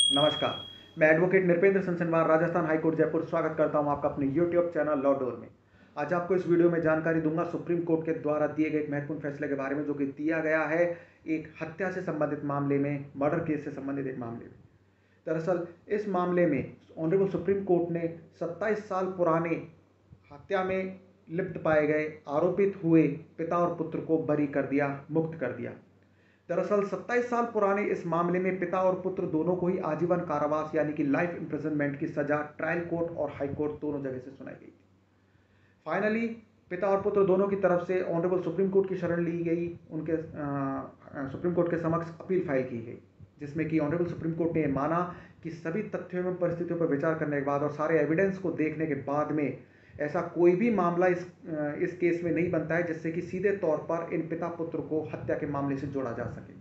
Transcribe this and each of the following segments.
नमस्कार। मैं advocate Nripendra संसनवार, Rajasthan high court Jaipur स्वागत करता हूं आपका अपने यूट्यूब चैनल लॉ डोर में। आज आपको इस वीडियो में जानकारी दूंगा सुप्रीम कोर्ट के द्वारा दिए गए एक महत्वपूर्ण फैसले के बारे में, जो कि दिया गया है एक हत्या से संबंधित मामले में, मर्डर केस से संबंधित एक मामले में। दरअसल इस मामले में ऑनरेबल सुप्रीम कोर्ट ने 27 साल पुराने हत्या में लिप्त पाए गए आरोपित हुए पिता और पुत्र को बरी कर दिया, मुक्त कर दिया। दरअसल 27 साल पुराने इस मामले में पिता और पुत्र दोनों को ही आजीवन कारावास यानी कि लाइफ इंप्रिजनमेंट की सजा ट्रायल कोर्ट और हाई कोर्ट दोनों जगह से सुनाई गई थी। फाइनली पिता और पुत्र दोनों की तरफ से ऑनरेबल सुप्रीम कोर्ट की शरण ली गई, उनके सुप्रीम कोर्ट के समक्ष अपील फाइल की गई, जिसमें कि ऑनरेबल सुप्रीम कोर्ट ने माना कि सभी तथ्यों एवं परिस्थितियों पर विचार करने के बाद और सारे एविडेंस को देखने के बाद में ऐसा कोई भी मामला इस केस में नहीं बनता है जिससे कि सीधे तौर पर इन पिता पुत्र को हत्या के मामले से जोड़ा जा सके।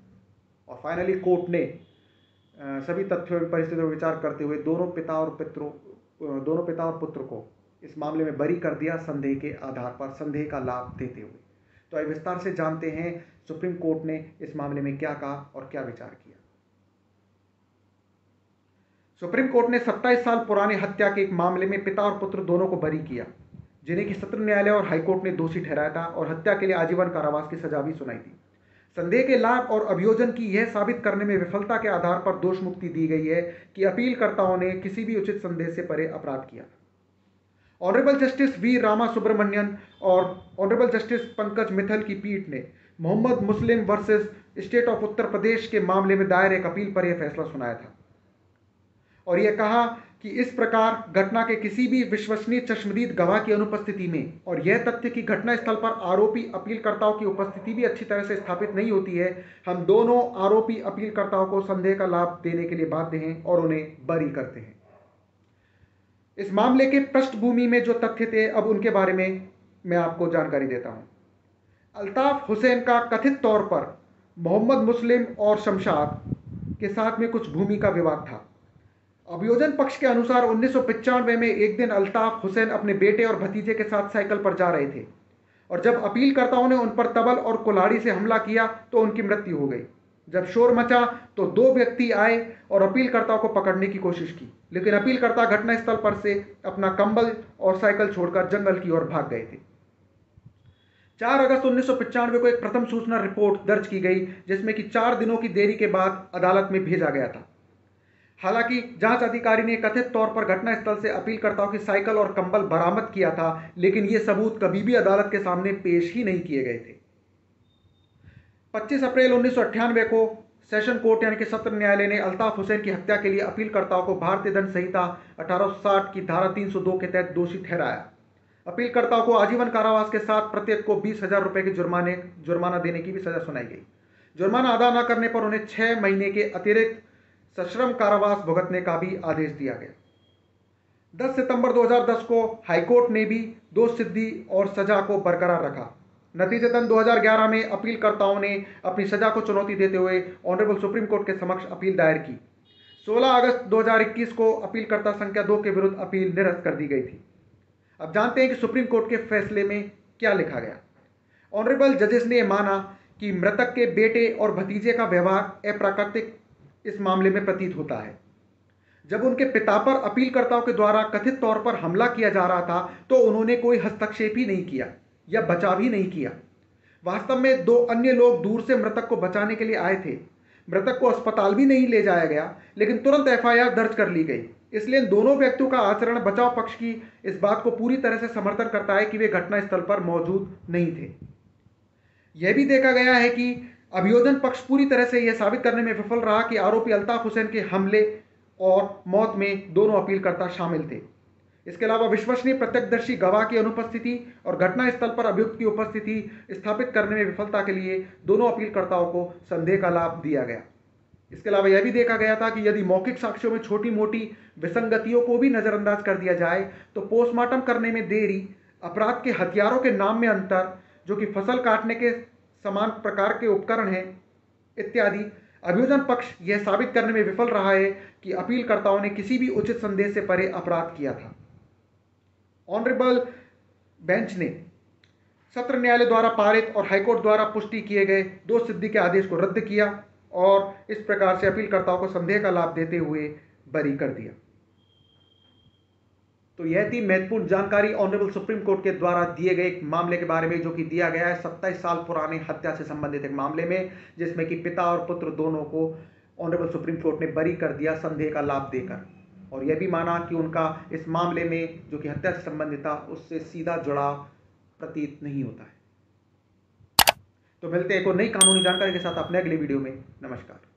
और फाइनली कोर्ट ने सभी तथ्यों और परिस्थितियों पर विचार करते हुए दोनों पिता और पुत्र को इस मामले में बरी कर दिया, संदेह के आधार पर, संदेह का लाभ देते हुए। तो आइए विस्तार से जानते हैं सुप्रीम कोर्ट ने इस मामले में क्या कहा और क्या विचार किया। सुप्रीम कोर्ट ने 27 साल पुरानी हत्या के एक मामले में पिता और पुत्र दोनों को बरी किया, जिन्हें कि सत्र न्यायालय और हाईकोर्ट ने दोषी ठहराया था और हत्या के लिए आजीवन कारावास की सजा भी सुनाई थी। संदेह के लाभ और अभियोजन की यह साबित करने में विफलता के आधार पर दोष मुक्ति दी गई है कि अपीलकर्ताओं ने किसी भी उचित संदेह से परे अपराध किया। Honourable justice V Rama Subramanian और ऑनरेबल जस्टिस पंकज मित्तल की पीठ ने Mohammed Muslim versus state of Uttar Pradesh के मामले में दायर एक अपील पर यह फैसला सुनाया था और यह कहा कि इस प्रकार घटना के किसी भी विश्वसनीय चश्मदीद गवाह की अनुपस्थिति में और यह तथ्य कि घटनास्थल पर आरोपी अपीलकर्ताओं की उपस्थिति भी अच्छी तरह से स्थापित नहीं होती है, हम दोनों आरोपी अपीलकर्ताओं को संदेह का लाभ देने के लिए बाध्य हैं और उन्हें बरी करते हैं। इस मामले के पृष्ठभूमि में जो तथ्य थे, अब उनके बारे में मैं आपको जानकारी देता हूं। अल्ताफ हुसैन का कथित तौर पर मोहम्मद मुस्लिम और शमशाद के साथ में कुछ भूमि का विवाद था। अभियोजन पक्ष के अनुसार 1995 में एक दिन अल्ताफ हुसैन अपने बेटे और भतीजे के साथ साइकिल पर जा रहे थे और जब अपीलकर्ताओं ने उन पर तबल और कुल्हाड़ी से हमला किया तो उनकी मृत्यु हो गई। जब शोर मचा तो दो व्यक्ति आए और अपीलकर्ताओं को पकड़ने की कोशिश की, लेकिन अपीलकर्ता घटनास्थल पर से अपना कंबल और साइकिल छोड़कर जंगल की ओर भाग गए थे। 4 अगस्त 1995 को एक प्रथम सूचना रिपोर्ट दर्ज की गई, जिसमें कि 4 दिनों की देरी के बाद अदालत में भेजा गया था। हालांकि जांच अधिकारी ने कथित तौर पर घटनास्थल से अपीलकर्ताओं की साइकिल और कंबल बरामद किया था, लेकिन ये सबूत कभी भी अदालत के सामने पेश ही नहीं किए गए थे। 25 अप्रैल 1998 को सेशन कोर्ट यानी कि सत्र न्यायालय ने अल्ताफ हुसैन की हत्या के लिए अपीलकर्ताओं को भारतीय दंड संहिता 1860 की धारा 302 के तहत दोषी ठहराया। अपीलकर्ताओं को आजीवन कारावास के साथ प्रत्येक को 20,000 रुपए के जुर्माना देने की भी सजा सुनाई गई। जुर्माना अदा न करने पर उन्हें 6 महीने के अतिरिक्त सश्रम कारावास भुगतने का भी आदेश दिया गया। 10 सितंबर 2010 को हाईकोर्ट ने भी दोष सिद्धि और सजा को बरकरार रखा। नतीजतन 2011 में अपीलकर्ताओं ने अपनी सजा को चुनौती देते हुए ऑनरेबल सुप्रीम कोर्ट के समक्ष अपील दायर की। 16 अगस्त 2021 को अपीलकर्ता संख्या 2 के विरुद्ध अपील निरस्त कर दी गई थी। अब जानते हैं कि सुप्रीम कोर्ट के फैसले में क्या लिखा गया। ऑनरेबल जजेस ने माना कि मृतक के बेटे और भतीजे का व्यवहार अप्राकृतिक इस मामले में प्रतीत होता है। जब उनके पिता पर अपीलकर्ताओं के द्वारा कथित तौर पर हमला किया जा रहा था तो उन्होंने कोई हस्तक्षेप ही नहीं किया या बचाव ही नहीं किया। वास्तव में 2 अन्य लोग दूर से मृतक को बचाने के लिए आए थे। मृतक को अस्पताल भी नहीं ले जाया गया, लेकिन तुरंत एफआईआर दर्ज कर ली गई। इसलिए इन दोनों व्यक्तियों का आचरण बचाव पक्ष की इस बात को पूरी तरह से समर्थन करता है कि वे घटनास्थल पर मौजूद नहीं थे। यह भी देखा गया है कि अभियोजन पक्ष पूरी तरह से यह साबित करने में विफल रहा कि आरोपी अल्ताफ हुसैन के हमले और मौत में दोनों अपीलकर्ता शामिल थे। इसके अलावा विश्वसनीय प्रत्यक्षदर्शी गवाह की अनुपस्थिति और घटनास्थल पर अभियुक्त की उपस्थिति स्थापित करने में विफलता के लिए दोनों अपीलकर्ताओं को संदेह का लाभ दिया गया। इसके अलावा यह भी देखा गया था कि यदि मौखिक साक्ष्यों में छोटी मोटी विसंगतियों को भी नजरअंदाज कर दिया जाए तो पोस्टमार्टम करने में देरी, अपराध के हथियारों के नाम में अंतर, जो कि फसल काटने के समान प्रकार के उपकरण हैं इत्यादि, अभियोजन पक्ष यह साबित करने में विफल रहा है कि अपीलकर्ताओं ने किसी भी उचित संदेह से परे अपराध किया था। ऑनरेबल बेंच ने सत्र न्यायालय द्वारा पारित और हाईकोर्ट द्वारा पुष्टि किए गए दोष सिद्धि के आदेश को रद्द किया और इस प्रकार से अपीलकर्ताओं को संदेह का लाभ देते हुए बरी कर दिया। तो यह थी महत्वपूर्ण जानकारी ऑनरेबल सुप्रीम कोर्ट के द्वारा दिए गए एक मामले के बारे में, जो कि दिया गया है 27 साल पुराने हत्या से संबंधित एक मामले में, जिसमें कि पिता और पुत्र दोनों को ऑनरेबल सुप्रीम कोर्ट ने बरी कर दिया संदेह का लाभ देकर, और यह भी माना कि उनका इस मामले में जो कि हत्या से संबंधित था उससे सीधा जुड़ाव प्रतीत नहीं होता है। तो मिलते हैं एक और नई कानूनी जानकारी के साथ अपने अगले वीडियो में। नमस्कार।